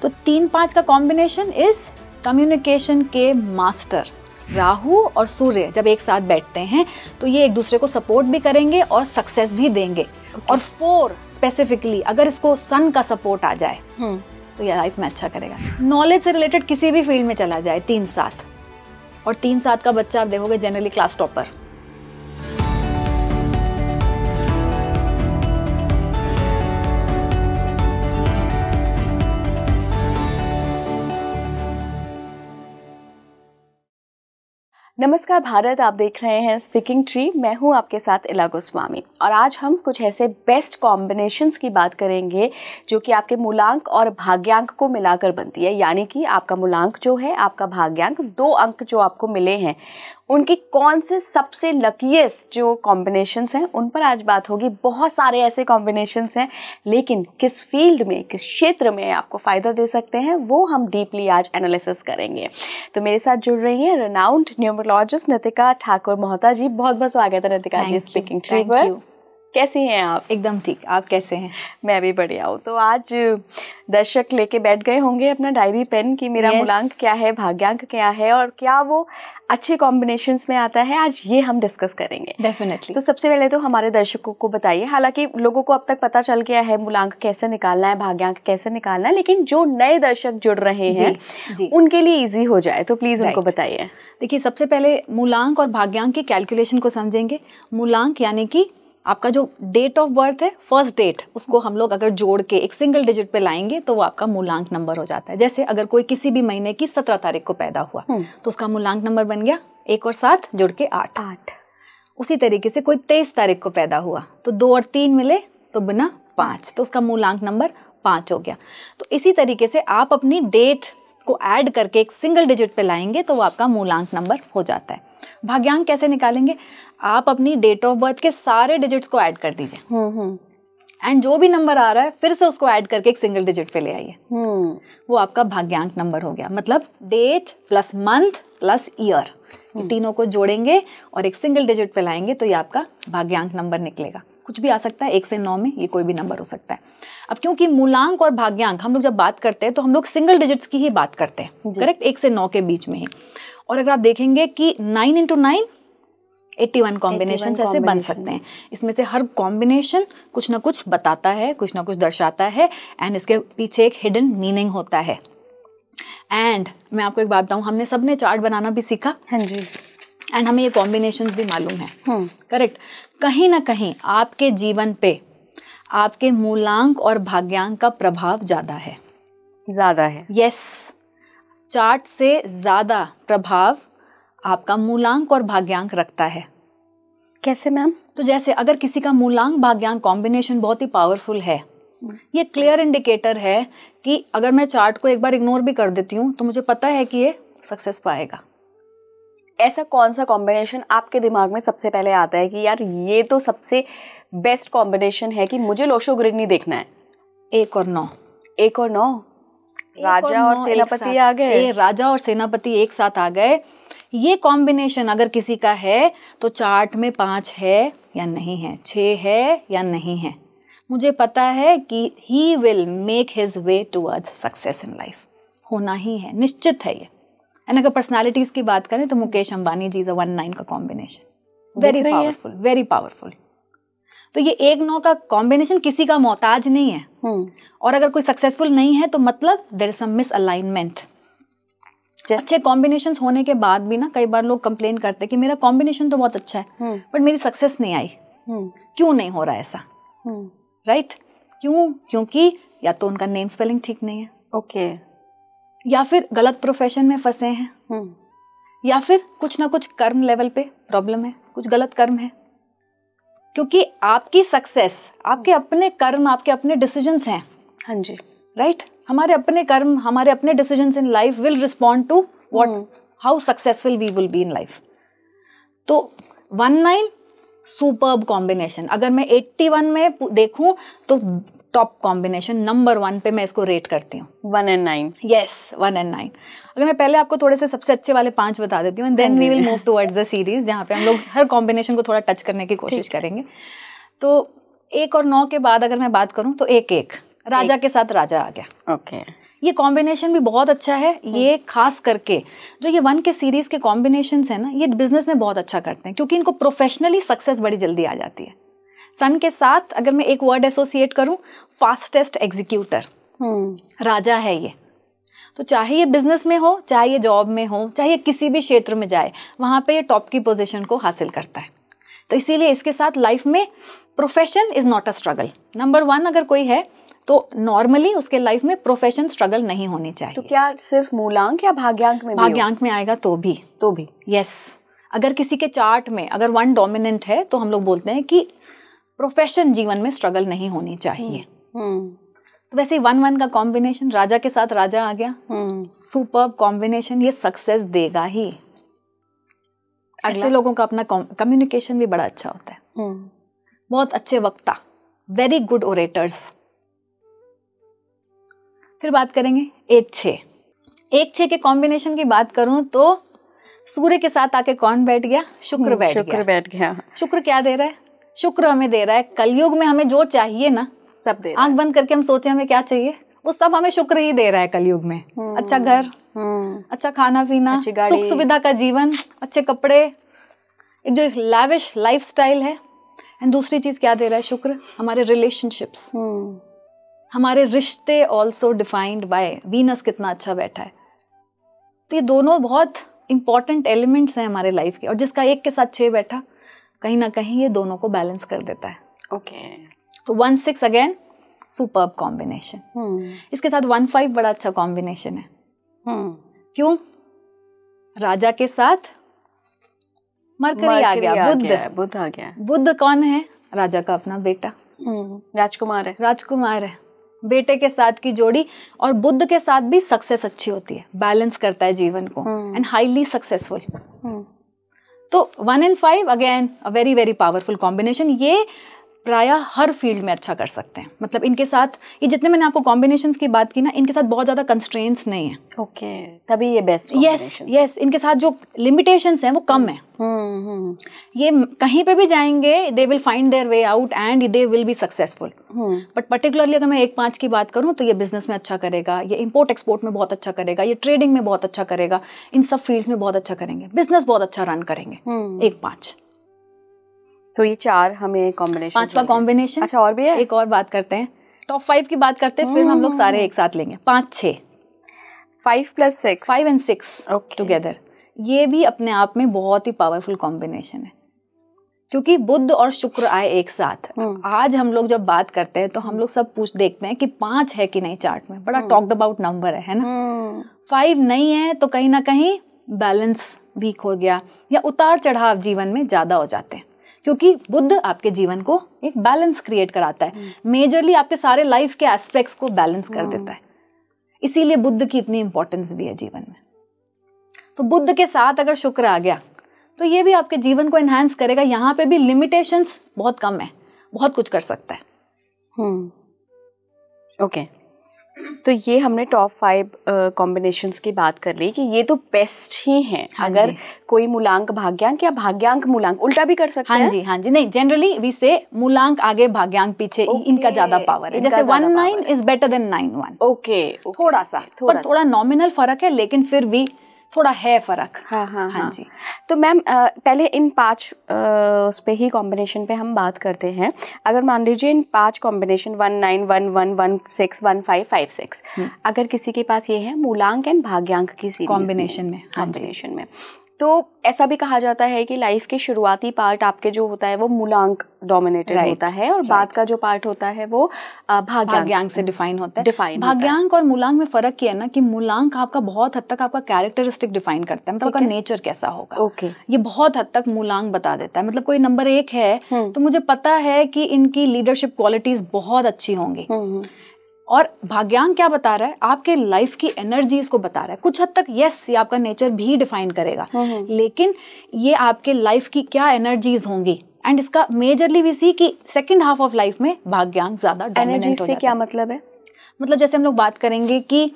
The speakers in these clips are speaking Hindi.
तो 3-5 का कॉम्बिनेशन इज कम्युनिकेशन के मास्टर। राहु और सूर्य जब एक साथ बैठते हैं तो ये एक दूसरे को सपोर्ट भी करेंगे और सक्सेस भी देंगे। और 4 स्पेसिफिकली अगर इसको सन का सपोर्ट आ जाए तो ये लाइफ में अच्छा करेगा। नॉलेज से रिलेटेड किसी भी फील्ड में चला जाए 3-7, और 3-7 का बच्चा आप देखोगे जनरली क्लास टॉपर। नमस्कार भारत, आप देख रहे हैं स्पीकिंग ट्री। मैं हूं आपके साथ इला गोस्वामी और आज हम कुछ ऐसे बेस्ट कॉम्बिनेशंस की बात करेंगे जो कि आपके मूलांक और भाग्यांक को मिलाकर बनती है। यानी कि आपका मूलांक जो है, आपका भाग्यांक, 2 अंक जो आपको मिले हैं, उनकी कौन से सबसे लकीएस्ट जो कॉम्बिनेशंस हैं उन पर आज बात होगी। बहुत सारे ऐसे कॉम्बिनेशंस हैं, लेकिन किस फील्ड में, किस क्षेत्र में आपको फ़ायदा दे सकते हैं वो हम डीपली आज एनालिसिस करेंगे। तो मेरे साथ जुड़ रही हैं रेनाउंड न्यूमरोलॉजिस्ट नितिका ठाकुर मोहता जी। बहुत बहुत स्वागत है नितिका जी स्पीकिंग ट्री पर। कैसी हैं आप? एकदम ठीक, आप कैसे हैं? मैं भी बढ़िया हूँ। तो आज दर्शक लेके बैठ गए होंगे अपना डायरी पेन कि मेरा मूलांक क्या है, भाग्यांक क्या है और क्या वो अच्छे कॉम्बिनेशंस में आता है। आज ये हम डिस्कस करेंगे डेफिनेटली। तो सबसे पहले तो हमारे दर्शकों को बताइए, हालांकि लोगों को अब तक पता चल गया है मूलांक कैसे निकालना है, भाग्यांक कैसे निकालना है, लेकिन जो नए दर्शक जुड़ रहे हैं जी, उनके लिए ईजी हो जाए तो प्लीज़ उनको बताइए। देखिए, सबसे पहले मूलांक और भाग्यांक की कैलकुलेशन को समझेंगे। मूलांक यानी कि आपका जो डेट ऑफ बर्थ है, फर्स्ट डेट, उसको हम लोग अगर जोड़ के एक सिंगल डिजिट पे लाएंगे तो वो आपका मूलांक नंबर हो जाता है। जैसे अगर कोई किसी भी महीने की 17 तारीख को पैदा हुआ तो उसका मूलांक नंबर बन गया 1 और 7 जोड़ के 8। उसी तरीके से कोई 23 तारीख को पैदा हुआ तो 2 और 3 मिले तो बना 5, तो उसका मूलांक नंबर 5 हो गया। तो इसी तरीके से आप अपनी डेट को ऐड करके एक सिंगल डिजिट पे लाएंगे तो वो आपका मूलांक नंबर हो जाता है। भाग्यांक कैसे निकालेंगे? आप अपनी डेट ऑफ बर्थ के सारे डिजिट्स को ऐड कर दीजिए एंड जो भी नंबर आ रहा है फिर से उसको ऐड करके एक सिंगल डिजिट पे ले आइए। वो आपका भाग्यांक नंबर हो गया। मतलब date plus month plus year, तीनों को जोड़ेंगे और एक सिंगल डिजिट पे लाएंगे तो ये आपका भाग्यांक नंबर निकलेगा। कुछ भी आ सकता है, 1 से 9 में ये कोई भी नंबर हो सकता है। अब क्योंकि मूलांक और भाग्यांक हम लोग जब बात करते हैं तो हम लोग सिंगल डिजिट्स की ही बात करते हैं, करेक्ट, 1 से 9 के बीच में ही। और अगर आप देखेंगे कि 9 × 9 81 कॉम्बिनेशन ऐसे बन सकते हैं। इसमें से हर कॉम्बिनेशन कुछ ना कुछ बताता है, कुछ ना कुछ दर्शाता है एंड इसके पीछे एक हिडन मीनिंग होता है। एंड मैं आपको एक बात बताऊं, हमने सबने चार्ट बनाना भी सीखा। हाँ जी। एंड हमें ये कॉम्बिनेशंस भी मालूम है, करेक्ट। कहीं ना कहीं आपके जीवन पे आपके मूलांक और भाग्यांक का प्रभाव ज़्यादा है। यस, चार्ट से ज़्यादा प्रभाव आपका मूलांक और भाग्यांक रखता है। कैसे मैम? तो जैसे अगर किसी का मूलांक भाग्यांक कॉम्बिनेशन बहुत ही पावरफुल है, ये क्लियर इंडिकेटर है कि अगर मैं चार्ट को एक बार इग्नोर भी कर देती हूँ तो मुझे पता है कि ये सक्सेस पाएगा। ऐसा कौन सा कॉम्बिनेशन आपके दिमाग में सबसे पहले आता है कि यार ये तो सबसे बेस्ट कॉम्बिनेशन है कि मुझे लोशोग्रिनी देखना है? 1 और 9। 1 और 9, राजा और सेनापति आ गए। राजा और सेनापति एक साथ आ गए। ये कॉम्बिनेशन अगर किसी का है तो चार्ट में 5 है या नहीं है, 6 है या नहीं है, मुझे पता है कि he will make his way towards success in life. होना ही है, निश्चित है ये। एंड अगर पर्सनालिटीज की बात करें तो मुकेश अंबानी जी 1-9 का combination, very powerful, very powerful. तो ये 1-9 का कॉम्बिनेशन किसी का मोहताज नहीं है। और अगर कोई सक्सेसफुल नहीं है तो मतलब देयर इज सम मिसअलाइनमेंट। अच्छे कॉम्बिनेशंस होने के बाद भी ना कई बार लोग कंप्लेन करते हैं कि मेरा कॉम्बिनेशन तो बहुत अच्छा है बट मेरी सक्सेस नहीं आई। क्यों नहीं हो रहा ऐसा? राइट? क्यों? क्योंकि या तो उनका नेम स्पेलिंग ठीक नहीं है, ओके, या फिर गलत प्रोफेशन में फंसे हैं, या फिर कुछ ना कुछ कर्म लेवल पे प्रॉब्लम है, कुछ गलत कर्म है। क्योंकि आपकी सक्सेस आपके अपने कर्म, आपके अपने डिसीजंस हैं। हाँ जी, राइट? हमारे अपने कर्म, हमारे अपने decisions in life will respond to what, how successful we will be in life. तो 1-9 सुपर्ब कॉम्बिनेशन। अगर मैं 81 में देखूं तो टॉप कॉम्बिनेशन नंबर 1 पे मैं इसको रेट करती हूँ। 1 and 9। Yes, 1 and 9। अगर मैं पहले आपको थोड़े से सबसे अच्छे वाले 5 बता देती हूँ and then we will move towards the series जहाँ पे हम लोग हर कॉम्बिनेशन को थोड़ा टच करने की कोशिश करेंगे। तो 1 और 9 के बाद अगर मैं बात करूँ तो 1-1 राजा के साथ राजा आ गया। ओके, ये कॉम्बिनेशन भी बहुत अच्छा है। ये खास करके जो ये 1 के सीरीज के कॉम्बिनेशन है ना, ये बिजनेस में बहुत अच्छा करते हैं क्योंकि इनको प्रोफेशनली सक्सेस बड़ी जल्दी आ जाती है। सन के साथ अगर मैं एक वर्ड एसोसिएट करूं, फास्टेस्ट एग्जीक्यूटर, राजा है ये। तो चाहे ये बिजनेस में हो, चाहे ये जॉब में हो, चाहे ये किसी भी क्षेत्र में जाए, वहाँ पे ये टॉप की पोजीशन को हासिल करता है। तो इसीलिए इसके साथ लाइफ में profession is not a struggle. Number 1 अगर कोई है तो नॉर्मली उसके लाइफ में प्रोफेशन स्ट्रगल नहीं होनी चाहिए। तो क्या सिर्फ मूलांक या भाग्यांक में भी भाग्यांक में आएगा तो भी यस। अगर किसी के चार्ट में अगर 1 डोमिनेंट है तो हम लोग बोलते हैं कि प्रोफेशन जीवन में स्ट्रगल नहीं होनी चाहिए। तो वैसे ही 1-1 का कॉम्बिनेशन, राजा के साथ राजा आ गया, सुपर्ब कॉम्बिनेशन, ये सक्सेस देगा ही। ऐसे लोगों का अपना कम्युनिकेशन भी बड़ा अच्छा होता है, बहुत अच्छे वक्ता, वेरी गुड ओरेटर्स। फिर बात करेंगे 1-6 के कॉम्बिनेशन की बात करूं तो सूर्य के साथ आके कौन बैठ गया? शुक्र बैठ गया। शुक्र क्या दे रहा है? शुक्र हमें दे रहा है कलयुग में हमें जो चाहिए ना, सब दे रहा है। आंख बंद करके हम सोचे हमें क्या चाहिए, वो सब हमें शुक्र ही दे रहा है कलयुग में। अच्छा घर, अच्छा खाना पीना, सुख सुविधा का जीवन, अच्छे कपड़े, एक जो लैविश लाइफस्टाइल है। एंड दूसरी चीज क्या दे रहा है शुक्र? हमारे रिलेशनशिप्स, हमारे रिश्ते ऑल्सो डिफाइंड बाय वीनस कितना अच्छा बैठा है। तो ये दोनों बहुत इंपॉर्टेंट एलिमेंट्स हैं हमारे लाइफ के, और जिसका 1 के साथ 6 बैठा, कहीं ना कहीं ये दोनों को बैलेंस कर देता है। ओके, तो 1-6 अगेन सुपर्ब कॉम्बिनेशन। इसके साथ 1-5 बड़ा अच्छा कॉम्बिनेशन है। क्यों? राजा के साथ मरकरी आ गया, बुध आ गया। बुध कौन है? राजा का अपना बेटा, राजकुमार है। बेटे के साथ की जोड़ी, और बुध के साथ भी सक्सेस अच्छी होती है, बैलेंस करता है जीवन को, एंड हाईली सक्सेसफुल। तो 1 and 5 again a very very powerful combination. ये प्रायः हर फील्ड में अच्छा कर सकते हैं। मतलब इनके साथ ये जितने मैंने आपको कॉम्बिनेशंस की बात की ना, इनके साथ बहुत ज्यादा कंस्ट्रेंट्स नहीं है। ओके, तभी ये बेस्ट। यस, इनके साथ जो लिमिटेशंस हैं वो कम है। ये कहीं पे भी जाएंगे, they will find their way out and they will be successful. But particularly अगर मैं 1-5 की बात करूं तो ये बिजनेस में अच्छा करेगा, ये इंपोर्ट एक्सपोर्ट में बहुत अच्छा करेगा, ये ट्रेडिंग में बहुत अच्छा करेगा, इन सब फील्ड्स में बहुत अच्छा करेंगे, बिजनेस बहुत अच्छा रन करेंगे। 1-5 तो ये 4 हमें कॉम्बिनेशन। 5वां कॉम्बिनेशन। अच्छा, और भी है? एक और बात करते हैं, टॉप 5 की बात करते हैं, फिर हम लोग सारे एक साथ लेंगे। 5-6, 5 + 6, 5 and 6 टुगेदर। ये भी अपने आप में बहुत ही पावरफुल कॉम्बिनेशन है, क्योंकि बुध और शुक्र आए एक साथ। आज हम लोग जब बात करते हैं तो हम लोग सब देखते हैं कि 5 है कि नहीं चार्ट में, बड़ा टॉक्ड अबाउट नंबर है ना। 5 नहीं है तो कहीं ना कहीं बैलेंस वीक हो गया, या उतार चढ़ाव जीवन में ज्यादा हो जाते हैं, क्योंकि बुध आपके जीवन को एक बैलेंस क्रिएट कराता है, मेजरली आपके सारे लाइफ के एस्पेक्ट्स को बैलेंस कर देता है। इसीलिए बुध की इतनी इंपॉर्टेंस भी है जीवन में। तो बुध के साथ अगर शुक्र आ गया तो ये भी आपके जीवन को एनहांस करेगा। यहाँ पे भी लिमिटेशंस बहुत कम है, बहुत कुछ कर सकता है। ओके, तो ये हमने टॉप 5 कॉम्बिनेशंस की बात कर ली कि ये तो बेस्ट ही हैं। अगर कोई मूलांक भाग्यांक या भाग्यांक मूलांक उल्टा भी कर सकते हैं। हाँ जी, नहीं, जनरली वी से मूलांक आगे भाग्यांक पीछे, इनका ज्यादा पावर है। जैसे 1-9 इज बेटर देन 9-1। ओके, थोड़ा सा, पर थोड़ा नॉमिनल फर्क है, लेकिन फिर भी थोड़ा है फर्क। हाँ जी। तो मैम पहले इन 5 उस पे ही कॉम्बिनेशन पे हम बात करते हैं। अगर मान लीजिए इन 5 कॉम्बिनेशन 1-9, 1-1, 1-6, 1-5, 5-6, अगर किसी के पास ये है मूलांक एंड भाग्यांक की सीरीज कॉम्बिनेशन में, तो ऐसा भी कहा जाता है कि लाइफ के शुरुआती पार्ट आपके जो होता है वो मूलांक डोमिनेटेड होता है, और बाद का जो पार्ट होता है वो भाग्यांक से डिफाइन होता है। भाग्यांक और मूलांक में फर्क क्या है ना, कि मूलांक आपका बहुत हद तक आपका कैरेक्टरिस्टिक डिफाइन करता है, मतलब आपका नेचर कैसा होगा। ये बहुत हद तक मूलांक बता देता है। मतलब कोई नंबर 1 है तो मुझे पता है कि इनकी लीडरशिप क्वालिटीज बहुत अच्छी होंगी। और भाग्यांक क्या बता रहा है? आपके लाइफ की एनर्जीज को बता रहा है। कुछ हद तक यस, ये आपका नेचर भी डिफाइन करेगा, लेकिन ये आपके लाइफ की क्या एनर्जीज होंगी, एंड इसका मेजरली वी सी कि सेकंड हाफ ऑफ लाइफ में भाग्यांक ज्यादा डोमिनेंट हो जाता है। क्या मतलब है? मतलब जैसे हम लोग बात करेंगे कि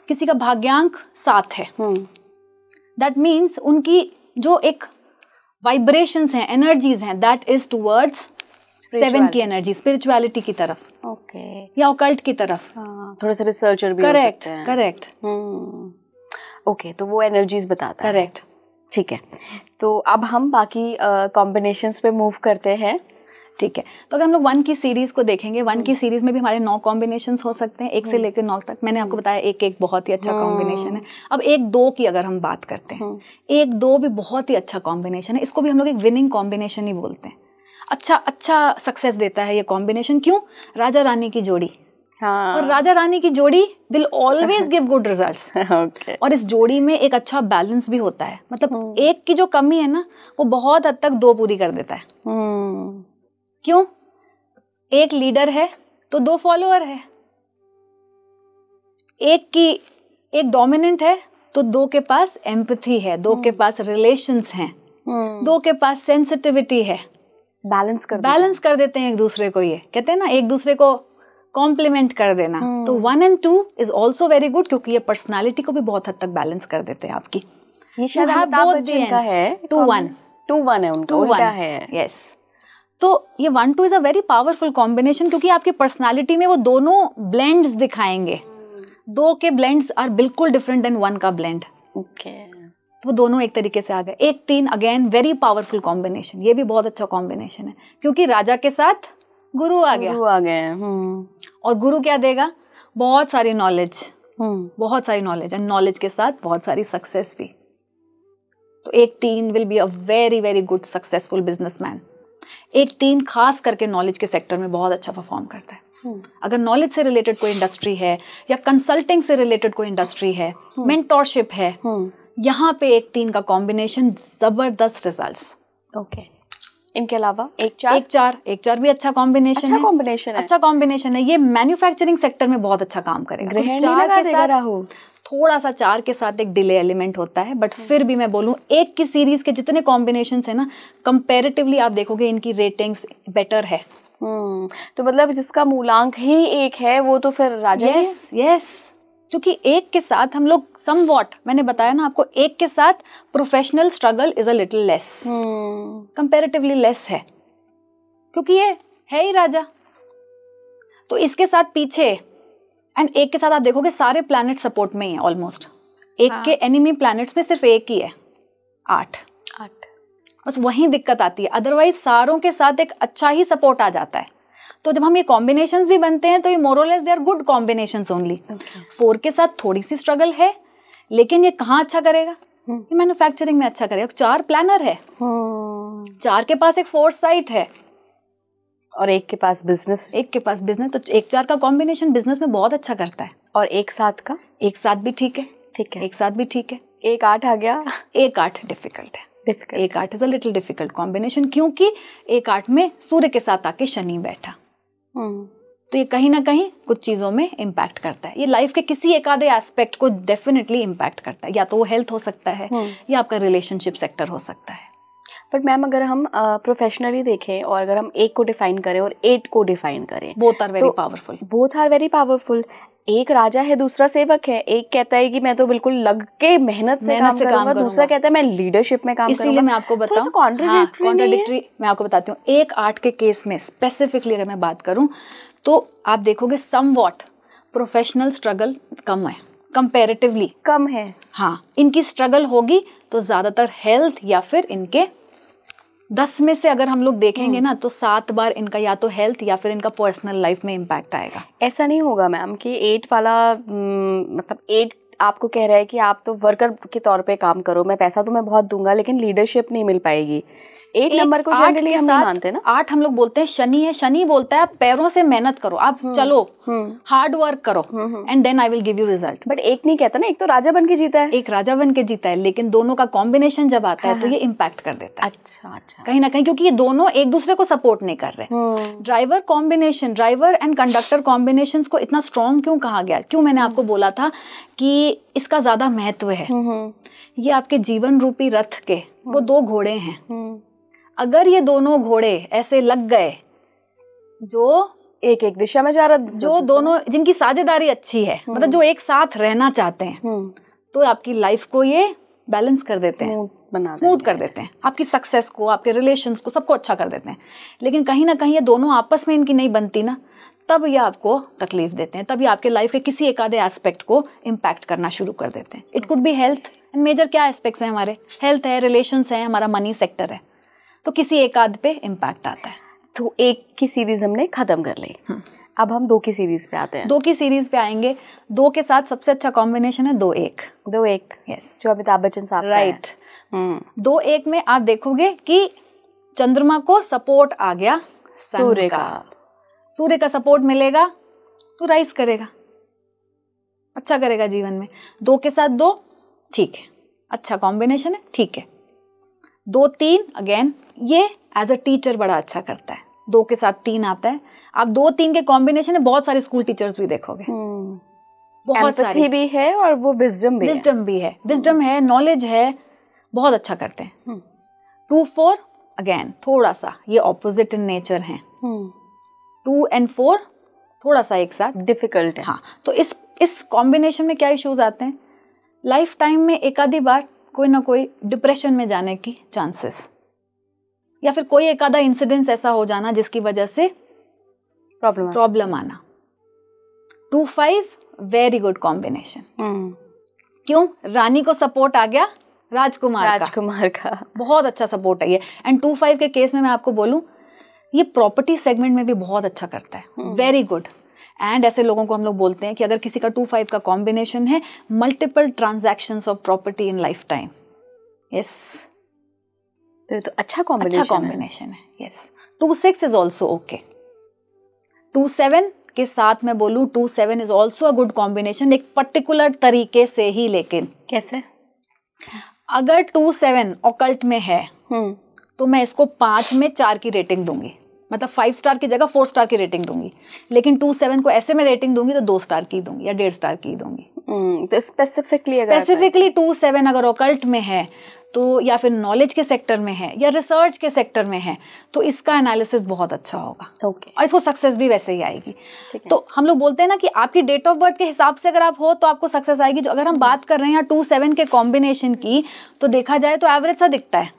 किसी का भाग्यांक 7 है, दैट मीन्स उनकी जो एक वाइब्रेशंस हैं, एनर्जीज हैं, दैट इज टुवर्ड्स 7 की एनर्जी स्पिरिचुअलिटी की तरफ, ओके, या ऑकल्ट की तरफ। थोड़ा सा रिसर्चर भी करेक्ट हो सकते हैं। करेक्ट ओके, तो वो एनर्जीज बताता है। करेक्ट। ठीक है, तो अब हम बाकी कॉम्बिनेशंस पे मूव करते हैं। ठीक है, तो अगर हम लोग 1 की सीरीज को देखेंगे, 1 की सीरीज में भी हमारे 9 कॉम्बिनेशंस हो सकते हैं, 1 से लेकर 9 तक। मैंने आपको बताया एक बहुत ही अच्छा कॉम्बिनेशन है। अब 1-2 की अगर हम बात करते हैं, 1-2 भी बहुत ही अच्छा कॉम्बिनेशन है। इसको भी हम लोग एक विनिंग कॉम्बिनेशन ही बोलते हैं। अच्छा सक्सेस देता है ये कॉम्बिनेशन। क्यों? राजा रानी की जोड़ी। हाँ। और राजा रानी की जोड़ी will always give good results. Okay. और इस जोड़ी में एक अच्छा बैलेंस भी होता है, मतलब एक की जो कमी है ना, वो बहुत हद तक 2 पूरी कर देता है। क्यों? एक लीडर है तो 2 फॉलोअर है, एक डोमिनेंट है तो 2 के पास एम्पैथी है, 2 के पास रिलेशंस हैं, 2 के पास सेंसिटिविटी है। बैलेंस कर देते हैं एक दूसरे को। ये कहते हैं ना, एक दूसरे को कॉम्प्लीमेंट कर देना। तो 1 और 2 इज ऑल्सो वेरी गुड, क्योंकि ये पर्सनालिटी को भी बहुत हद तक बैलेंस कर देते हैं आपकी। ये शायद अमिताभ बच्चन का है। 2-1 है उनका, उल्टा है। यस। तो ये 1-2 is a very powerful combination, क्योंकि आपकी पर्सनालिटी में वो दोनों ब्लेंड्स दिखाएंगे। 2 के ब्लेंड्स आर बिल्कुल डिफरेंट देन 1 का ब्लेंड। ओके, तो दोनों एक तरीके से आ गए। 1-3 अगेन वेरी पावरफुल कॉम्बिनेशन। ये भी बहुत अच्छा कॉम्बिनेशन है, क्योंकि राजा के साथ गुरु आ गया। और गुरु क्या देगा? बहुत सारी नॉलेज, बहुत सारी नॉलेज, और नॉलेज के साथ बहुत सारी सक्सेस भी। तो 1-3 will be a very very good successful businessman. 1-3 खास करके नॉलेज के सेक्टर में बहुत अच्छा परफॉर्म करता है। अगर नॉलेज से रिलेटेड कोई इंडस्ट्री है, या कंसल्टिंग से रिलेटेड कोई इंडस्ट्री है, मेंटोरशिप है, यहाँ पे 1-3 का कॉम्बिनेशन जबरदस्त रिजल्ट्स। ओके, इनके अलावा 1-4 भी अच्छा कॉम्बिनेशन है। अच्छा कॉम्बिनेशन है। ये मैन्युफैक्चरिंग सेक्टर में बहुत अच्छा काम करेगा। 4 के साथ राहु, थोड़ा सा 4 के साथ एक डिले एलिमेंट होता है, बट फिर भी मैं बोलूँ 1 की सीरीज के जितने कॉम्बिनेशंस है ना, कंपैरेटिवली आप देखोगे इनकी रेटिंग्स बेटर है। तो मतलब जिसका मूलांक ही 1 है वो तो फिर राजा ही है। यस, क्योंकि 1 के साथ हम लोग समवॉट, मैंने बताया ना आपको, 1 के साथ professional struggle is a little less, comparatively less है, क्योंकि ये है ही राजा। तो इसके साथ पीछे, एंड 1 के साथ आप देखोगे सारे प्लैनेट सपोर्ट में ही है ऑलमोस्ट। 1 के एनिमी प्लैनेट्स में सिर्फ 1 ही है, 8। बस वहीं दिक्कत आती है, अदरवाइज सारों के साथ एक अच्छा ही सपोर्ट आ जाता है। तो जब हम ये कॉम्बिनेशंस भी बनते हैं तो ये मोर और less they are good combinations only. 4 के साथ थोड़ी सी स्ट्रगल है, लेकिन ये कहाँ अच्छा करेगा? ये मैन्युफैक्चरिंग में अच्छा करेगा। 4 प्लानर है, 4 के पास एक फोरसाइट है, और 1 के पास बिजनेस। तो 1-4 का कॉम्बिनेशन बिजनेस में बहुत अच्छा करता है। और 1-7 का? 1-7 भी ठीक है। 1-7 भी ठीक है। 1-8 आ गया। 1-8 डिफिकल्ट है। 1-8 is a little difficult combination, क्योंकि 1-8 में सूर्य के साथ आके शनि बैठा। तो ये कहीं ना कहीं कुछ चीजों में इम्पैक्ट करता है। ये लाइफ के किसी एक आधे एस्पेक्ट को डेफिनेटली इम्पैक्ट करता है। या तो वो हेल्थ हो सकता है, या आपका रिलेशनशिप सेक्टर हो सकता है। बट मैम, अगर हम प्रोफेशनली देखें और अगर हम 1 को डिफाइन करें और 8 को डिफाइन करें, बोथ आर वेरी पावरफुल। एक राजा है, दूसरा सेवक है। एक कहता है कि मैं तो बिल्कुल लग के मेहनत से काम करूंगा, दूसरा कहता है मैं लीडरशिप में काम करूंगा। इसीलिए मैं आपको बताऊं, कॉन्ट्राडिक्टरी मैं आपको बताती हूँ। 1-8 के केस में स्पेसिफिकली अगर मैं बात करूं, तो आप देखोगे समवॉट प्रोफेशनल स्ट्रगल कम है, कंपैरेटिवली कम है। हाँ, इनकी स्ट्रगल होगी तो ज्यादातर हेल्थ, या फिर इनके 10 में से अगर हम लोग देखेंगे ना, तो 7 बार इनका या तो हेल्थ या फिर इनका पर्सनल लाइफ में इम्पैक्ट आएगा। ऐसा नहीं होगा मैम कि 8 वाला मतलब 8 आपको कह रहा है कि आप तो वर्कर के तौर पे काम करो, मैं पैसा तो मैं बहुत दूंगा, लेकिन लीडरशिप नहीं मिल पाएगी। 8 नंबर को जनरली हम नहीं मानते ना। 8 हम लोग बोलते हैं शनि है। शनि बोलता है आप पैरों से मेहनत करो, आप चलो हार्ड वर्क करो, and then I will give you result. But 1 नहीं कहता ना, एक तो राजा बन के जीता है, एक राजा बन के जीता है, लेकिन दोनों का कॉम्बिनेशन जब आता है तो ये इम्पैक्ट कर देता है। अच्छा, कहीं ना कहीं, क्योंकि ये दोनों एक दूसरे को सपोर्ट नहीं कर रहे। ड्राइवर एंड कंडक्टर कॉम्बिनेशन को इतना स्ट्रॉन्ग क्यों कहा गया? क्यों मैंने आपको बोला था कि इसका ज्यादा महत्व है। ये आपके जीवन रूपी रथ के वो 2 घोड़े हैं। अगर ये दोनों घोड़े ऐसे लग गए जो एक दिशा में जा रहा, जो दोनों जिनकी साझेदारी अच्छी है, मतलब जो एक साथ रहना चाहते हैं, तो आपकी लाइफ को ये बैलेंस कर देते हैं, स्मूथ कर देते हैं, आपकी सक्सेस को, आपके रिलेशंस को, सबको अच्छा कर देते हैं। लेकिन कहीं ना कहीं ये दोनों आपस में इनकी नहीं बनती ना, तब ये आपको तकलीफ देते हैं, तब ये आपके लाइफ के किसी एक आधे एस्पेक्ट को इम्पैक्ट करना शुरू कर देते हैं। It could be health, and major क्या एस्पेक्ट्स हैं हमारे, हेल्थ है, रिलेशंस है, हमारा मनी सेक्टर है, तो किसी एक आध पे इम्पैक्ट आता है। तो एक की सीरीज हमने खत्म कर ली, अब हम 2 की सीरीज पे आते हैं। 2 की सीरीज पे आएंगे। 2 के साथ सबसे अच्छा कॉम्बिनेशन है 2-1। 2-1, यस, जो अमिताभ बच्चन साहब का है। राइट। 2-1 में आप देखोगे कि चंद्रमा को सपोर्ट आ गया सूर्य का, सूर्य का सपोर्ट मिलेगा तो राइज करेगा, अच्छा करेगा जीवन में। 2 के साथ 2, ठीक है, अच्छा कॉम्बिनेशन है, ठीक है। 2-3 अगेन, ये एज अ टीचर बड़ा अच्छा करता है। 2 के साथ 3 आता है, आप 2-3 के कॉम्बिनेशन में बहुत सारे स्कूल टीचर्स भी देखोगे, बहुत सारी भी है और वो विजडम भी है, विजडम है, नॉलेज है, बहुत अच्छा करते हैं। 2-4 अगेन थोड़ा सा ये ऑपोजिट इन नेचर हैं। 2 and 4 थोड़ा सा एक साथ डिफिकल्ट है। हाँ, तो इस कॉम्बिनेशन में क्या इश्यूज आते हैं, लाइफ टाइम में एक आधी बार कोई ना कोई डिप्रेशन में जाने की चांसेस, या फिर कोई एक आधा इंसिडेंस ऐसा हो जाना जिसकी वजह से प्रॉब्लम आना। 2-5 वेरी गुड कॉम्बिनेशन। क्यों, रानी को सपोर्ट आ गया राजकुमार का, बहुत अच्छा सपोर्ट है ये। एंड 2-5 के केस में मैं आपको बोलूं, ये प्रॉपर्टी सेगमेंट में भी बहुत अच्छा करता है, वेरी गुड। एंड ऐसे लोगों को हम लोग बोलते हैं कि अगर किसी का 2-5 का कॉम्बिनेशन है, multiple transactions of property in life time. Yes, तो ये तो अच्छा कॉम्बिनेशन है। Yes, 2-6 is also okay. 2-7 के साथ मैं बोलूं, 2-7 is also a good combination, एक पर्टिकुलर तरीके से ही। लेकिन कैसे, अगर 2-7 ऑकल्ट में है तो मैं इसको 5 में 4 की रेटिंग दूंगी, मतलब 5 स्टार की जगह 4 स्टार की रेटिंग दूंगी। लेकिन 2-7 को ऐसे में रेटिंग दूंगी तो 2 स्टार की दूंगी या 1.5 स्टार की दूंगी। तो स्पेसिफिकली 2-7 अगर ऑकल्ट में है तो, या फिर नॉलेज के सेक्टर में है या रिसर्च के सेक्टर में है, तो इसका एनालिसिस बहुत अच्छा होगा। और इसको सक्सेस भी वैसे ही आएगी। तो हम लोग बोलते हैं ना कि आपकी डेट ऑफ बर्थ के हिसाब से अगर आप हो तो आपको सक्सेस आएगी। जो अगर हम बात कर रहे हैं 2-7 के कॉम्बिनेशन की, तो देखा जाए तो एवरेज सा दिखता है,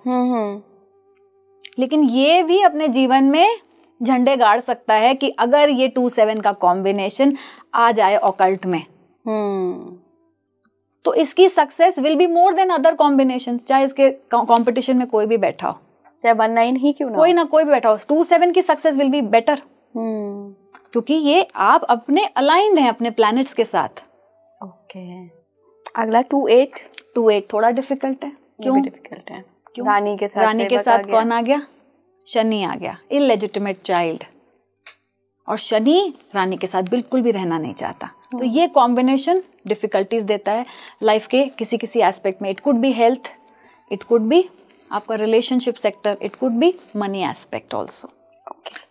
लेकिन ये भी अपने जीवन में झंडे गाड़ सकता है कि अगर ये 2-7 का कॉम्बिनेशन आ जाए ऑकल्ट में, तो इसकी success will be more than other combination, चाहे इसके कंपटीशन में कोई भी बैठा हो, चाहे 1-9 ही क्यों ना कोई भी बैठा हो, 2-7 की सक्सेस विल बी बेटर, क्योंकि ये आप अपने अलाइंड हैं अपने प्लैनेट्स के साथ। ओके, अगला 2-8 थोड़ा डिफिकल्ट है। क्यों डिफिकल्ट है? क्यों? रानी के साथ कौन आ गया, शनि आ गया, इलेजिटिमेट चाइल्ड। और शनि रानी के साथ बिल्कुल भी रहना नहीं चाहता, तो ये कॉम्बिनेशन डिफिकल्टीज देता है लाइफ के किसी एस्पेक्ट में। It could be health, it could be आपका relationship sector, it could be money aspect also.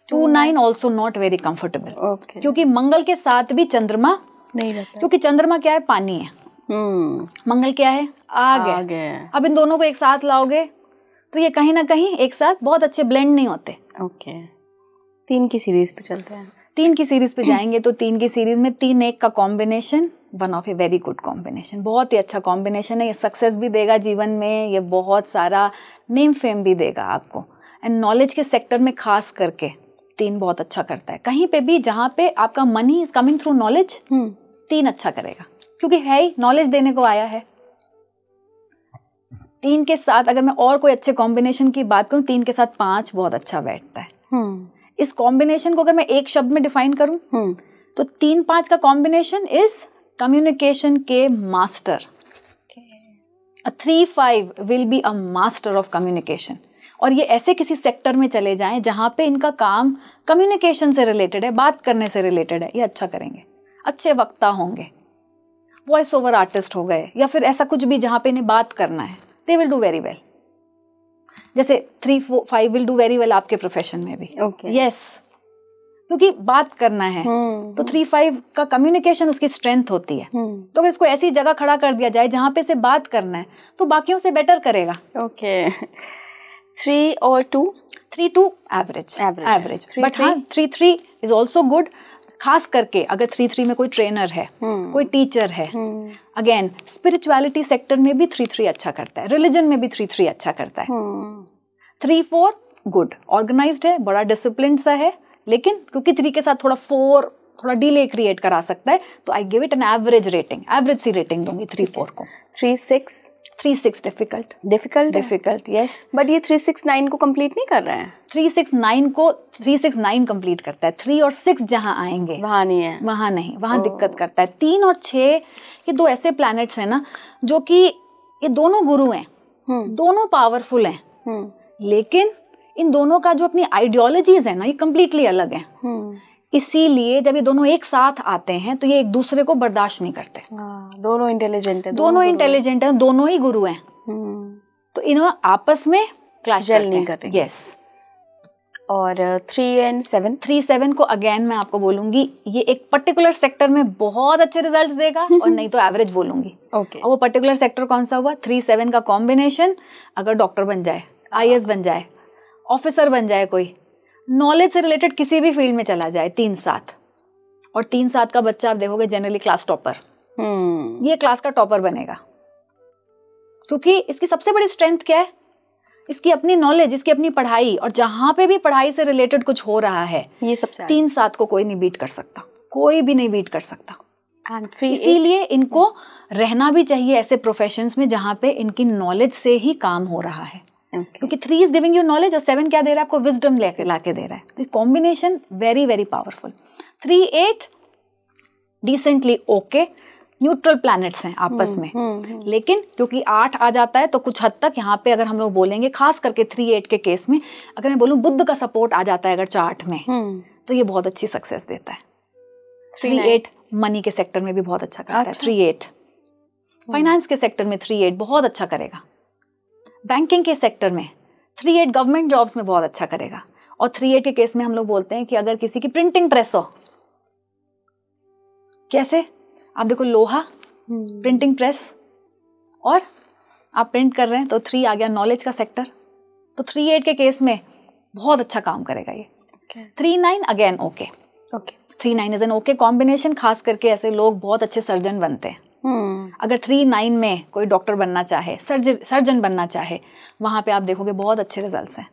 2-9 also not very comfortable, क्योंकि मंगल के साथ भी चंद्रमा नहीं रहता, क्योंकि चंद्रमा क्या है, पानी है, मंगल क्या है, आग है। अब इन दोनों को एक साथ लाओगे तो ये कहीं ना कहीं एक साथ बहुत अच्छे ब्लेंड नहीं होते। 3 की सीरीज पे चलते हैं। 3 की सीरीज पे जाएंगे तो 3 की सीरीज में 3-1 का combination, one of a very good combination, बहुत ही अच्छा कॉम्बिनेशन है। ये सक्सेस भी देगा जीवन में, ये बहुत सारा नेम फेम भी देगा आपको। एंड नॉलेज के सेक्टर में खास करके 3 बहुत अच्छा करता है। कहीं पे भी जहाँ पे आपका money is coming through knowledge, 3 अच्छा करेगा, क्योंकि है ही नॉलेज देने को आया है। 3 के साथ अगर मैं और कोई अच्छे कॉम्बिनेशन की बात करूं, 3 के साथ 5 बहुत अच्छा बैठता है। इस कॉम्बिनेशन को अगर मैं एक शब्द में डिफाइन करूं तो 3-5 का कॉम्बिनेशन इज कम्युनिकेशन के master. 3-5 will be a master of communication. और ये ऐसे किसी सेक्टर में चले जाएं जहां पे इनका काम कम्युनिकेशन से रिलेटेड है, बात करने से रिलेटेड है, ये अच्छा करेंगे, अच्छे वक्ता होंगे, वॉइस ओवर आर्टिस्ट हो गए, या फिर ऐसा कुछ भी जहां पे इन्हें बात करना है, they will do very well. जैसे 3-4-5 विल डू वेरी वेल आपके प्रोफेशन में भी। यस, क्योंकि बात करना है तो 3-5 का कम्युनिकेशन उसकी स्ट्रेंथ होती है। तो अगर इसको ऐसी जगह खड़ा कर दिया जाए जहां पे से बात करना है तो बाकियों से बेटर करेगा। 3 और 2, 3-2 एवरेज, बट हाँ 3-3 इज ऑल्सो गुड। खास करके अगर 3-3 में कोई ट्रेनर है, कोई टीचर है, अगेन स्पिरिचुअलिटी सेक्टर में भी 3-3 अच्छा करता है, रिलीजन में भी 3-3 अच्छा करता है। 3-4 गुड, ऑर्गेनाइज्ड है, बड़ा डिसिप्लिन सा है, लेकिन क्योंकि 3 के साथ थोड़ा 4 थोड़ा डिले क्रिएट करा सकता है, तो I give it an average rating, average C rating दूंगी 3-4 को। 3-6 डिफिकल्ट यस। बट ये 3-6-9 को कंप्लीट नहीं कर रहे हैं। 3-6-9 को 3-6-9 कंप्लीट करता है, 3 और 6 जहां आएंगे वहां नहीं है, वहां नहीं, वहां दिक्कत करता है। 3 और 6 ये 2 ऐसे प्लैनेट्स हैं ना जो कि ये दोनों गुरु हैं, दोनों पावरफुल हैं, लेकिन इन दोनों का जो अपनी आइडियोलॉजीज है ना ये कंप्लीटली अलग है। इसीलिए जब ये दोनों एक साथ आते हैं तो ये एक दूसरे को बर्दाश्त नहीं करते। दोनों इंटेलिजेंट है, दोनों ही गुरु हैं, तो इन्होंने आपस में क्लैश जल नहीं कर रहे। यस। और 3-7 को अगेन मैं आपको बोलूंगी ये एक पर्टिकुलर सेक्टर में बहुत अच्छे रिजल्ट्स देगा और नहीं तो एवरेज बोलूंगी। ओके। और वो पर्टिकुलर सेक्टर कौन सा हुआ? 3-7 का कॉम्बिनेशन, अगर डॉक्टर बन जाए, IAS बन जाए, ऑफिसर बन जाए, कोई नॉलेज से रिलेटेड किसी भी फील्ड में चला जाए, 3-7 और 3-7 का बच्चा आप देखोगे जनरली क्लास टॉपर, ये क्लास का टॉपर बनेगा। क्योंकि इसकी सबसे बड़ी स्ट्रेंथ क्या है? इसकी अपनी नॉलेज, इसकी अपनी पढ़ाई, और जहां पे भी पढ़ाई से रिलेटेड कुछ हो रहा है ये सबसे 3-7 को कोई नहीं बीट कर सकता, कोई भी नहीं बीट कर सकता। And इसीलिए इनको रहना भी चाहिए ऐसे प्रोफेशंस में जहां पे इनकी नॉलेज से ही काम हो रहा है। क्योंकि 3 इज गिविंग यू नॉलेज और 7 क्या दे रहा है आपको? विजडम लाके दे रहा है। तो combination very very powerful. 3-8 decently okay, neutral planets हैं आपस में, लेकिन क्योंकि 8 आ जाता है तो कुछ हद तक यहाँ पे अगर हम लोग बोलेंगे, खास करके 3-8 के केस में अगर मैं बोलूँ बुध का सपोर्ट आ जाता है अगर चार्ट में, तो ये बहुत अच्छी सक्सेस देता है। 3-8 मनी के सेक्टर में भी बहुत अच्छा करता है। 3-8 फाइनेंस के सेक्टर में 3-8 बहुत अच्छा करेगा। बैंकिंग के सेक्टर में 3-8 गवर्नमेंट जॉब्स में बहुत अच्छा करेगा। और 3-8 के केस में हम लोग बोलते हैं कि अगर किसी की प्रिंटिंग प्रेस हो, कैसे आप देखो लोहा, प्रिंटिंग प्रेस, और आप प्रिंट कर रहे हैं तो 3 आ गया नॉलेज का सेक्टर, तो 3-8 के केस में बहुत अच्छा काम करेगा ये। 3-9 again okay, 3-9 is an okay combination. खास करके ऐसे लोग बहुत अच्छे सर्जन बनते हैं। अगर 3-9 में कोई डॉक्टर बनना चाहे, सर्जन बनना चाहे, वहां पे आप देखोगे बहुत अच्छे रिजल्ट्स हैं।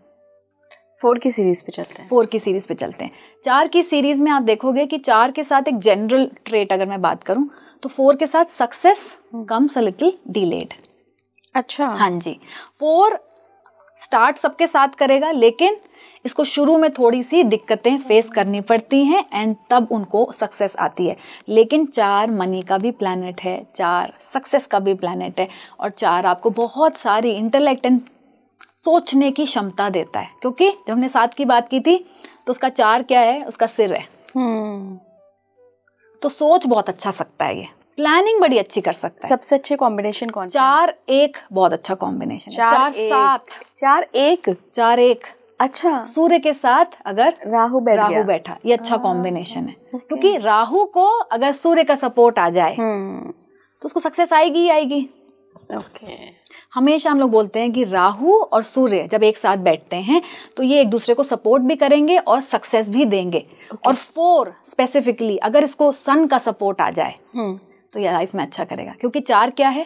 4 की सीरीज पे चलते हैं। 4 की सीरीज पे चलते हैं। 4 की सीरीज में आप देखोगे कि 4 के साथ एक जनरल ट्रेट अगर मैं बात करूं तो 4 के साथ success comes a little delayed. अच्छा। हाँ जी, 4 स्टार्ट सबके साथ करेगा, लेकिन इसको शुरू में थोड़ी सी दिक्कतें फेस करनी पड़ती हैं एंड तब उनको सक्सेस आती है। लेकिन 4 मनी का भी प्लैनेट है, 4 सक्सेस का भी प्लैनेट है, और 4 आपको बहुत सारी इंटेलेक्ट एंड सोचने की क्षमता देता है। क्योंकि जब हमने 7 की बात की थी तो उसका 4 क्या है? उसका सिर है। तो सोच बहुत अच्छा सकता है, ये प्लानिंग बड़ी अच्छी कर सकता है। सबसे अच्छे कॉम्बिनेशन कौन सा? 4-1 बहुत अच्छा कॉम्बिनेशन है। 4-7 4-1 अच्छा। सूर्य के साथ अगर राहु बैठा, ये अच्छा कॉम्बिनेशन है। क्योंकि राहु को अगर सूर्य का सपोर्ट आ जाए तो उसको सक्सेस आएगी ही आएगी। हमेशा हम लोग बोलते हैं कि राहु और सूर्य जब एक साथ बैठते हैं तो ये एक दूसरे को सपोर्ट भी करेंगे और सक्सेस भी देंगे। और 4 स्पेसिफिकली अगर इसको सन का सपोर्ट आ जाए तो ये लाइफ में अच्छा करेगा। क्योंकि 4 क्या है?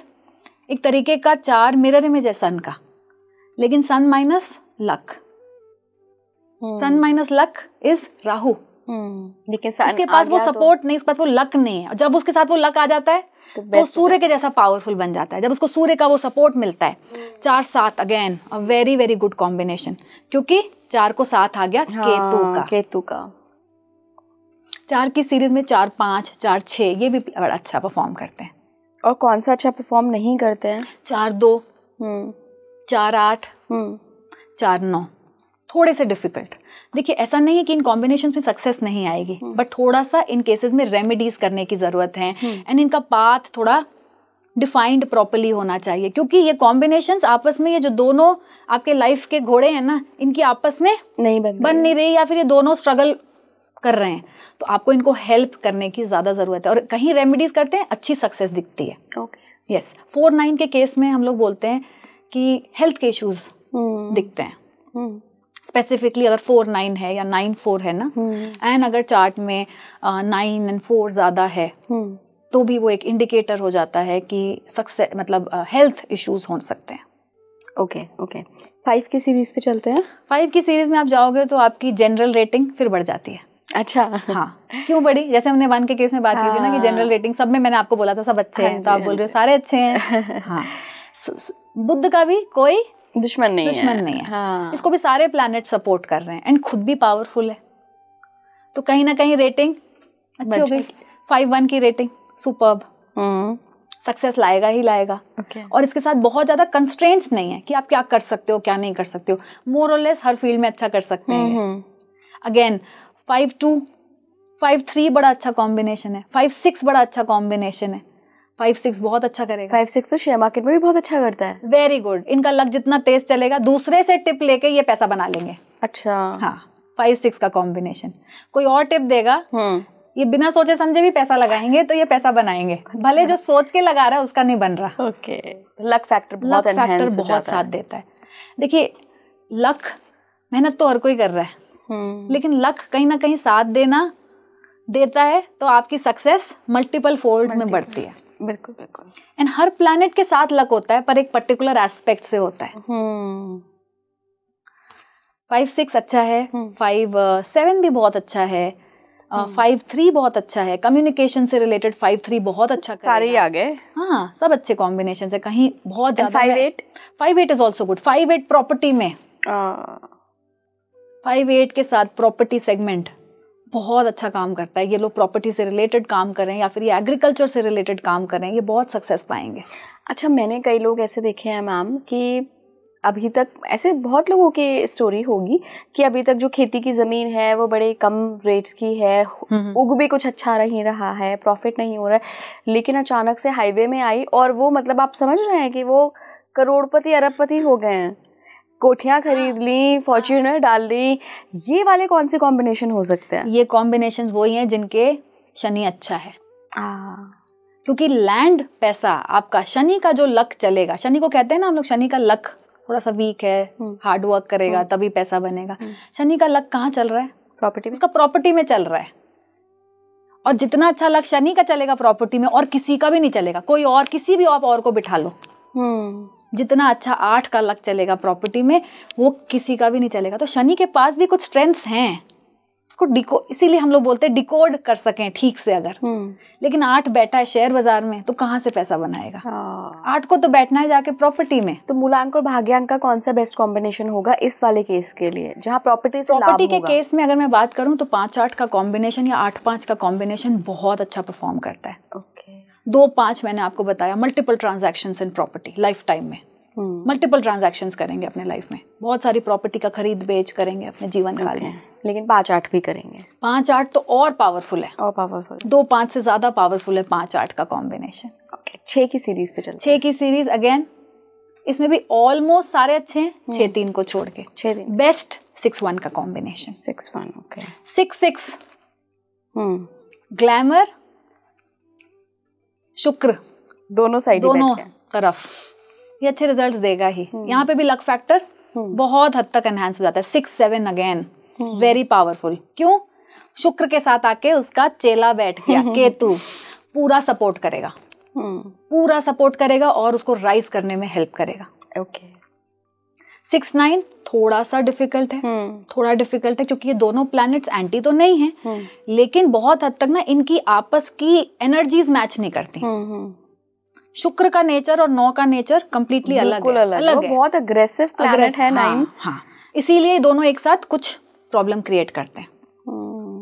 एक तरीके का 4 मिरर इमेज है सन का, लेकिन sun minus luck, sun minus luck is Rahu. लेकिन इसके पास वो सपोर्ट नहीं, इसके पास वो लक नहीं है। जब उसके साथ वो लक आ जाता है तो सूर्य के जैसा पावरफुल बन जाता है। जब उसको सूर्य का वो सपोर्ट मिलता है। 4-7 again a very very good combination, क्योंकि 4 को साथ आ गया केतु का। 4 की सीरीज में 4-5 4-6 ये भी बड़ा अच्छा परफॉर्म करते हैं। और कौन सा अच्छा परफॉर्म नहीं करते हैं? 4-2 4-8 4-9 थोड़े से डिफिकल्ट। देखिए ऐसा नहीं है कि इन कॉम्बिनेशन में सक्सेस नहीं आएगी, बट थोड़ा सा इन केसेस में रेमेडीज करने की जरूरत है एंड इनका पाथ थोड़ा डिफाइंड प्रॉपर्ली होना चाहिए। क्योंकि ये कॉम्बिनेशंस आपस में, ये जो दोनों आपके लाइफ के घोड़े हैं ना, इनकी आपस में नहीं बन नहीं रही, या फिर ये दोनों स्ट्रगल कर रहे हैं, तो आपको इनको हेल्प करने की ज्यादा जरूरत है। और कहीं रेमेडीज करते हैं अच्छी सक्सेस दिखती है। यस 4-9 के केस में हम लोग बोलते हैं कि हेल्थ के इश्यूज दिखते हैं। स्पेसिफिकली अगर 4-9 है या 9-4 है ना, एंड अगर चार्ट में 9 and 4 ज़्यादा है तो भी वो एक इंडिकेटर हो जाता है कि सक्सेस मतलब हेल्थ इश्यूज हो सकते हैं। ओके ओके 5 की सीरीज पे चलते हैं। 5 की सीरीज में आप जाओगे तो आपकी जनरल रेटिंग फिर बढ़ जाती है। अच्छा हाँ, क्यों बढ़ी? जैसे हमने 1 के केस में बात की थी ना कि जनरल रेटिंग सब में मैंने आपको बोला था सब अच्छे हैं, तो आप बोल रहे हो सारे अच्छे हैं। हाँ, बुध का भी कोई दुश्मन नहीं है। हाँ। इसको भी सारे प्लैनेट सपोर्ट कर रहे हैं एंड खुद भी पावरफुल है, तो कहीं ना कहीं रेटिंग अच्छी हो गई। 5-1 की रेटिंग सुपर्ब, सक्सेस लाएगा ही लाएगा। और इसके साथ बहुत ज्यादा कंस्ट्रेंट्स नहीं है कि आप क्या कर सकते हो क्या नहीं कर सकते हो, मोर और लेस हर फील्ड में अच्छा कर सकते हैं। अगेन 5-2 5-3 बड़ा अच्छा कॉम्बिनेशन है, 5-6 बड़ा अच्छा कॉम्बिनेशन है, 5-6 बहुत अच्छा करेगा। 5-6 तो शेयर मार्केट में भी बहुत अच्छा करता है। वेरी गुड, इनका लक जितना तेज चलेगा दूसरे से टिप लेके ये पैसा बना लेंगे। अच्छा हाँ, 5-6 का कॉम्बिनेशन, कोई और टिप देगा ये बिना सोचे समझे भी पैसा लगाएंगे तो ये पैसा बनाएंगे। अच्छा। भले जो सोच के लगा रहा है उसका नहीं बन रहा। ओके, लक फैक्टर बहुत साथ देता है। देखिए लक, मेहनत तो हर कोई कर रहा है, लेकिन लक कहीं ना कहीं साथ देता है तो आपकी सक्सेस मल्टीपल फोल्ड्स में बढ़ती है। बिल्कुल बिल्कुल। एंड हर प्लैनेट के साथ लक होता है पर एक पर्टिकुलर एस्पेक्ट से होता है। 5-6 अच्छा है, 5-7 भी बहुत अच्छा है, 5-3 बहुत अच्छा है, कम्युनिकेशन से रिलेटेड 5-3 बहुत अच्छा करेगा। सारे आ गए। हाँ, सब अच्छे कॉम्बिनेशन है, कहीं बहुत ज्यादा। 5-8 इज ऑल्सो गुड। 5-8 प्रॉपर्टी में 5-8 के साथ प्रॉपर्टी सेगमेंट बहुत अच्छा काम करता है। ये लोग प्रॉपर्टी से रिलेटेड काम करें या फिर ये एग्रीकल्चर से रिलेटेड काम करें, ये बहुत सक्सेस पाएंगे। अच्छा, मैंने कई लोग ऐसे देखे हैं मैम कि अभी तक ऐसे बहुत लोगों की स्टोरी होगी कि अभी तक जो खेती की ज़मीन है वो बड़े कम रेट्स की है, उग भी कुछ अच्छा नहीं रहा है, प्रॉफिट नहीं हो रहा है, लेकिन अचानक से हाईवे में आई और वो मतलब आप समझ रहे हैं कि वो करोड़पति अरबपति हो गए हैं, कोठियाँ खरीद ली, फॉर्च्यूनर डाल ली। ये वाले कौन से कॉम्बिनेशन हो सकते हैं? ये कॉम्बिनेशन वही हैं जिनके शनि अच्छा है। क्योंकि लैंड पैसा आपका, शनि का जो लक चलेगा, शनि को कहते हैं ना हम लोग शनि का लक थोड़ा सा वीक है, हार्ड वर्क करेगा तभी पैसा बनेगा। शनि का लक कहाँ चल रहा है? प्रॉपर्टी में। उसका प्रॉपर्टी में चल रहा है। और जितना अच्छा लक शनि का चलेगा प्रॉपर्टी में और किसी का भी नहीं चलेगा, कोई और किसी भी आप और को बिठा लो, जितना अच्छा 8 का लक चलेगा प्रॉपर्टी में वो किसी का भी नहीं चलेगा। तो शनि के पास भी कुछ स्ट्रेंथ्स हैं, उसको इसीलिए हम लोग बोलते हैं डिकोड कर सकें ठीक से अगर। लेकिन 8 बैठा है शेयर बाजार में तो कहाँ से पैसा बनाएगा? 8 को तो बैठना है जाके प्रॉपर्टी में। तो मूलांक और भाग्यांक का कौन सा बेस्ट कॉम्बिनेशन होगा इस वाले केस के लिए जहाँ प्रॉपर्टी से लाभ होगा? प्रॉपर्टी के केस में अगर मैं बात करूँ तो 5-8 का कॉम्बिनेशन या 8-5 का कॉम्बिनेशन बहुत अच्छा परफॉर्म करता है। ओके। 2-5 मैंने आपको बताया, multiple transactions in property life time में, मल्टीपल ट्रांजैक्शंस करेंगे अपने लाइफ में, बहुत सारी प्रॉपर्टी का खरीद बेच करेंगे अपने जीवन काल में। लेकिन 5-8 भी करेंगे। 5-8 तो और पावरफुल है, और पावरफुल। 2-5 से ज्यादा पावरफुल है 5-8 का कॉम्बिनेशन। ओके, 6 की सीरीज पे चलते हैं। 6 की सीरीज अगेन इसमें भी ऑलमोस्ट सारे अच्छे हैं, 6-3 को छोड़ के। 6-3 बेस्ट 6-1 का कॉम्बिनेशन। 6-1 ओके। 6-6 ग्लैमर शुक्र दोनों साइड, दोनों तरफ ये अच्छे रिजल्ट्स देगा ही। यहाँ पे भी लक फैक्टर बहुत हद तक एनहांस हो जाता है। 6-7 अगेन वेरी पावरफुल। क्यों? शुक्र के साथ आके उसका चेला बैठ गया केतु, पूरा सपोर्ट करेगा, पूरा सपोर्ट करेगा और उसको राइज करने में हेल्प करेगा। ओके। 6-9 थोड़ा सा डिफिकल्ट है, थोड़ा डिफिकल्ट है क्योंकि ये दोनों प्लैनेट्स एंटी तो नहीं है, लेकिन बहुत हद तक ना इनकी आपस की एनर्जीज मैच नहीं करती। शुक्र का नेचर और 9 का नेचर कंप्लीटली अलग है। बहुत अग्रेसिव प्लैनेट है 9। हाँ, इसीलिए दोनों एक साथ कुछ प्रॉब्लम क्रिएट करते हैं,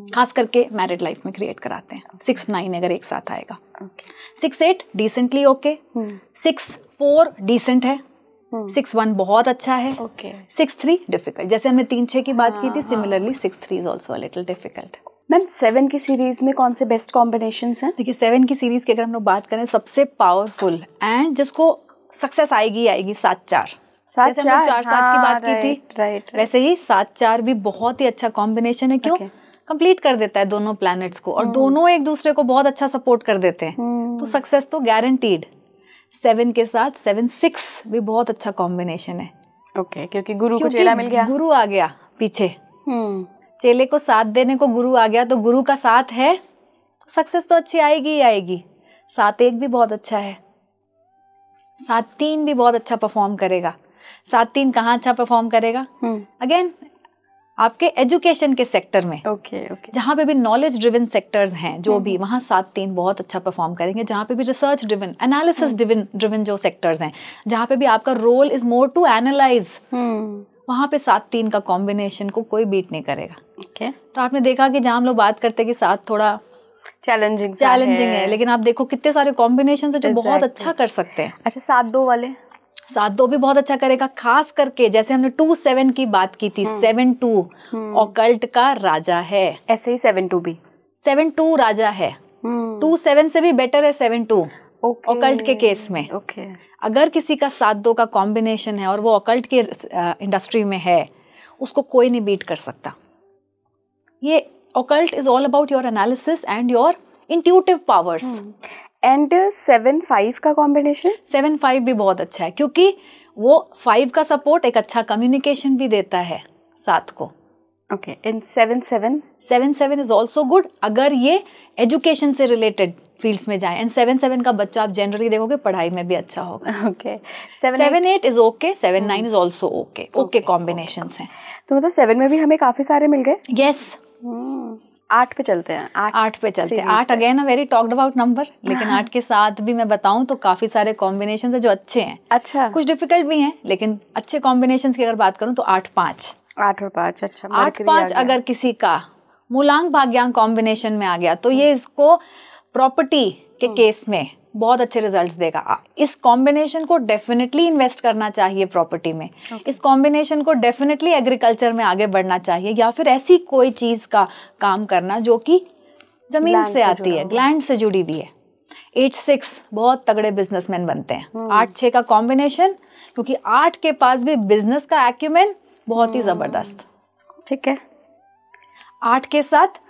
खास करके मैरिड लाइफ में क्रिएट कराते हैं। 6-9 अगर एक साथ आएगा। 6-8 डिसेंटली ओके, 6-4 डिसेंट है, 6-1 बहुत अच्छा है, 6-3 डिफिकल्ट। जैसे हमने 3-6 की बात की थी, similarly 6-3 is also a little difficult. Ma'am 7 की सीरीज में कौन से बेस्ट कॉम्बिनेशंस हैं? देखिए 7 की सीरीज की अगर हम लोग बात करें, सबसे पावरफुल एंड जिसको सक्सेस आएगी 7-4। जैसे हम लोग 4-7 की बात की थी, वैसे ही 7-4 भी बहुत ही अच्छा कॉम्बिनेशन है। क्यों? कंप्लीट कर देता है दोनों प्लैनेट्स को और दोनों एक दूसरे को बहुत अच्छा सपोर्ट कर देते हैं, तो सक्सेस तो गारंटीड। 7 के साथ 7-6 भी बहुत अच्छा कॉम्बिनेशन है। ओके, क्योंकि गुरु को चेला मिल गया, गुरु आ गया, पीछे। चेले को साथ देने को गुरु आ गया, तो गुरु का साथ है तो सक्सेस तो अच्छी आएगी ही आएगी। 7-1 भी बहुत अच्छा है, 7-3 भी बहुत अच्छा परफॉर्म करेगा। 7-3 कहाँ अच्छा परफॉर्म करेगा? अगेन आपके एजुकेशन के सेक्टर में, जहाँ पे भी नॉलेज ड्रिवन सेक्टर्स हैं जो भी, वहाँ 7-3 बहुत अच्छा परफॉर्म करेंगे। जहाँ पे भी रिसर्च ड्रिवन, एनालिसिस ड्रिवन जो सेक्टर्स हैं, जहाँ पे भी आपका role is more to analyse, वहाँ पे 7-3 का कॉम्बिनेशन को कोई बीट नहीं करेगा। तो आपने देखा कि जहाँ हम लोग बात करते हैं कि 7 थोड़ा चैलेंजिंग है, लेकिन आप देखो कितने सारे कॉम्बिनेशन है जो बहुत अच्छा कर सकते हैं। अच्छा, 7-2 वाले? 7-2 भी बहुत अच्छा करेगा, खास करके जैसे हमने 2-7 की बात की थी। 7-2 ऑकल्ट का राजा है, ऐसे ही 7-2 भी 7-2 राजा है। 2-7 से भी बेटर है 7-2 ऑकल्ट के केस में। अगर किसी का 7-2 का कॉम्बिनेशन है और वो ऑकल्ट की इंडस्ट्री में है, उसको कोई नहीं बीट कर सकता। ये occult is all about your analysis and your intuitive powers. And 7-5 का कॉम्बिनेशन? 7-5 भी बहुत अच्छा है, क्योंकि वो 5 का सपोर्ट एक अच्छा कम्युनिकेशन भी देता है 7 को। इन 7-7 इज ऑल्सो गुड अगर ये एजुकेशन से रिलेटेड फील्ड्स में जाए। एंड 7-7 का बच्चा आप जनरली देखोगे पढ़ाई में भी अच्छा होगा। 7-8 is okay, 7-9 is also okay combinations हैं। तो मतलब 7 में भी हमें काफी सारे मिल गए। यस। 8 पे चलते हैं। 8 पे चलते हैं। 8 again a very talked about number, लेकिन 8 के साथ भी मैं बताऊं तो काफी सारे कॉम्बिनेशन है जो अच्छे हैं। अच्छा, कुछ डिफिकल्ट भी हैं, लेकिन अच्छे कॉम्बिनेशन की अगर बात करूं तो 8-5। 8 और 5। अच्छा, 8-5 अगर किसी का मूलांक भाग्यांक कॉम्बिनेशन में आ गया तो ये इसको प्रॉपर्टी के केस में बहुत अच्छे रिजल्ट्स देगा। इस कॉम्बिनेशन को डेफिनेटली इन्वेस्ट करना चाहिए प्रॉपर्टी में। इस कॉम्बिनेशन को डेफिनेटली एग्रीकल्चर में आगे बढ़ना चाहिए, या फिर ऐसी कोई चीज का काम करना जो कि जमीन से आती है, लैंड से जुड़ी हुई है। 8-6 बहुत तगड़े बिजनेसमैन बनते हैं। 8-6 का कॉम्बिनेशन, क्योंकि 8 के पास भी बिजनेस का एक्यूमेन बहुत ही जबरदस्त। ठीक है। 8 के साथ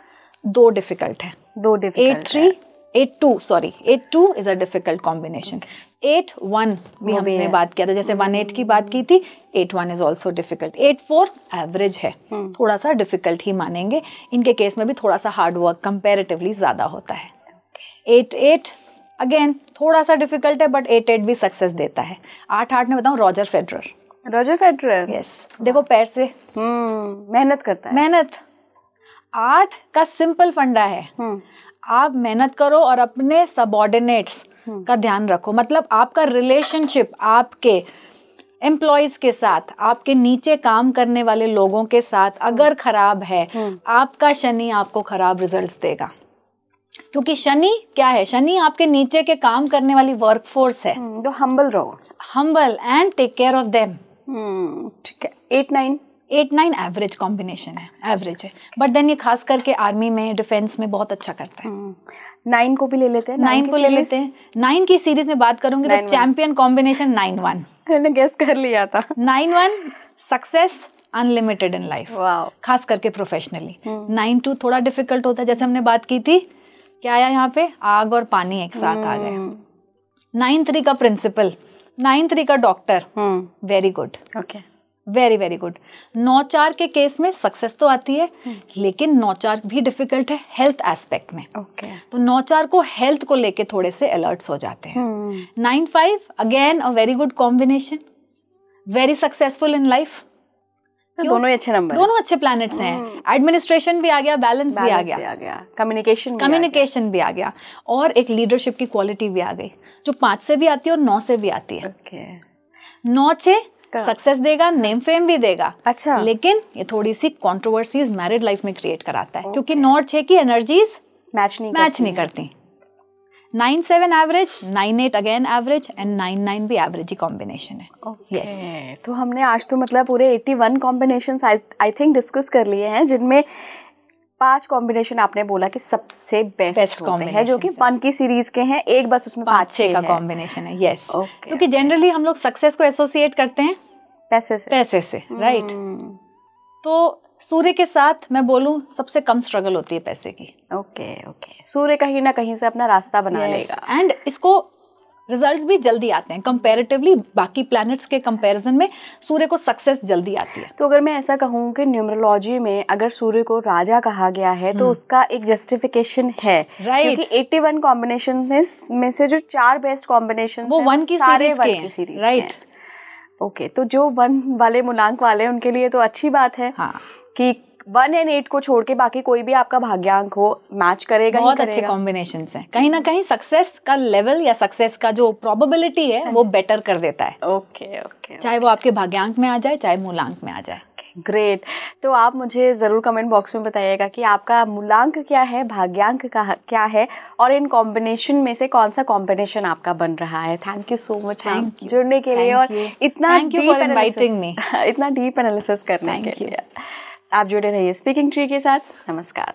2 डिफिकल्ट है। 2 difficult. 8-2 is a difficult combination. 8-1 भी हमने बात किया था, जैसे 1-8 की बात की थी। 8-1 इज ऑल्सो डिफिकल्ट। 8-4 एवरेज है, थोड़ा सा डिफिकल्ट ही मानेंगे। इनके केस में भी थोड़ा सा हार्ड वर्क कंपैरेटिवली ज्यादा होता है। 8-8 अगेन थोड़ा सा डिफिकल्ट है, बट 8-8 भी सक्सेस देता है। 8-8 में बताऊं रॉजर फेडरर। यस, देखो पैर से मेहनत करता है। मेहनत 8 का सिंपल फंडा है, आप मेहनत करो और अपने सबऑर्डिनेट्स का ध्यान रखो। मतलब आपका रिलेशनशिप आपके एम्प्लॉयज के साथ, आपके नीचे काम करने वाले लोगों के साथ अगर खराब है, आपका शनि आपको खराब रिजल्ट्स देगा। क्योंकि शनि क्या है? शनि आपके नीचे के काम करने वाली वर्कफोर्स है। तो हम्बल रहो, humble and take care of them. ठीक है। 8-9 एवरेज कॉम्बिनेशन है, एवरेज है, बट देन ये खास करके आर्मी में, डिफेंस में बहुत अच्छा करता है। 9 को भी ले लेते हैं। 9 को ले लेते हैं। 9 की सीरीज में बात करूंगी तो चैंपियन कॉम्बिनेशन 9-1। मैंने गेस कर लिया था। 9-1 सक्सेस अनलिमिटेड इन लाइफ, खास करके प्रोफेशनली। 9-2 थोड़ा डिफिकल्ट होता है, जैसे हमने बात की थी, क्या आया यहाँ पे? आग और पानी एक साथ आ गए। 9-3 का प्रिंसिपल, 9-3 का doctor, very good, very very good. 9-4 के केस में सक्सेस तो आती है, लेकिन 9-4 भी डिफिकल्ट है हेल्थ एस्पेक्ट में। तो 9-4 को हेल्थ को लेके थोड़े से अलर्ट्स हो जाते हैं। 9-5 again a very good combination, very successful in life. दोनों अच्छे नंबर, दोनों अच्छे प्लैनेट्स हैं। एडमिनिस्ट्रेशन भी आ गया, बैलेंस भी आ गया, कम्युनिकेशन भी आ गया, और एक लीडरशिप की क्वालिटी भी आ गई, जो 5 से भी आती है और 9 से भी आती है। 9-6 सक्सेस देगा, नेम फेम भी देगा। अच्छा, लेकिन ये थोड़ी सी कंट्रोवर्सीज मैरिड लाइफ में क्रिएट कराता है, क्योंकि 9 और 6 की एनर्जीज मैच नहीं करती। 9-7 एवरेज, 9-8 अगेन एवरेज, एंड 9-9 भी एवरेज ही कॉम्बिनेशन है। Yes. तो हमने आज तो मतलब पूरे 81 कॉम्बिनेशंस आई थिंक डिस्कस कर लिए हैं, जिनमें 5 कॉम्बिनेशन आपने बोला कि सबसे बेस्ट होते हैं, जो कि 1 की सीरीज के हैं। एक बस उसमें 5-6 का कॉम्बिनेशन है। यस, क्योंकि जनरली हम लोग सक्सेस को एसोसिएट करते हैं पैसे से, राइट? तो सूर्य के साथ मैं बोलूं सबसे कम स्ट्रगल होती है पैसे की। ओके। सूर्य कहीं ना कहीं से अपना रास्ता बना लेगा। एंड इसको रिजल्ट्स भी जल्दी आते हैं कंपैरेटिवली, बाकी प्लैनेट्स के कंपैरिजन में सूर्य को सक्सेस जल्दी आती है। तो अगर मैं ऐसा कहूँ कि न्यूमरोलॉजी में अगर सूर्य को राजा कहा गया है तो उसका एक जस्टिफिकेशन है, क्योंकि 81 कॉम्बिनेशन में से जो 4 बेस्ट कॉम्बिनेशन वो 1 की सीरीज के, राइट। ओके, तो जो 1 वाले मूलांक वाले हैं उनके लिए तो अच्छी बात है कि 1 और 8 को छोड़ के बाकी कोई भी आपका भाग्यांक हो मैच करेगा, बहुत अच्छे कॉम्बिनेशंस हैं। कहीं ना कहीं सक्सेस का लेवल या सक्सेस का जो प्रोबेबिलिटी है वो बेटर कर देता है। ओके, चाहे वो आपके भाग्यांक में आ जाए चाहे मूलांक में आ जाए। ग्रेट। तो आप मुझे ज़रूर कमेंट बॉक्स में बताइएगा कि आपका मूलांक क्या है, भाग्यांक का क्या है, और इन कॉम्बिनेशन में से कौन सा कॉम्बिनेशन आपका बन रहा है। थैंक यू सो मच जुड़ने के लिए और इतना डीप एनालिसिस करने के लिए। आप जुड़े रहिए स्पीकिंग ट्री के साथ। नमस्कार।